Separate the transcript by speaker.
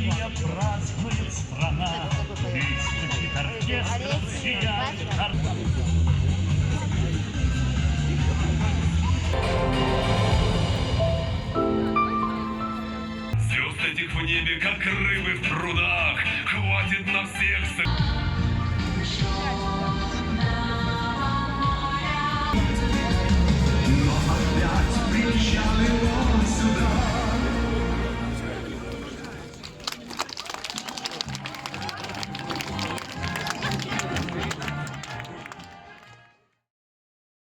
Speaker 1: Россия празднует страна, выступит оркестр, сияет
Speaker 2: Звезд этих в небе, как рыб.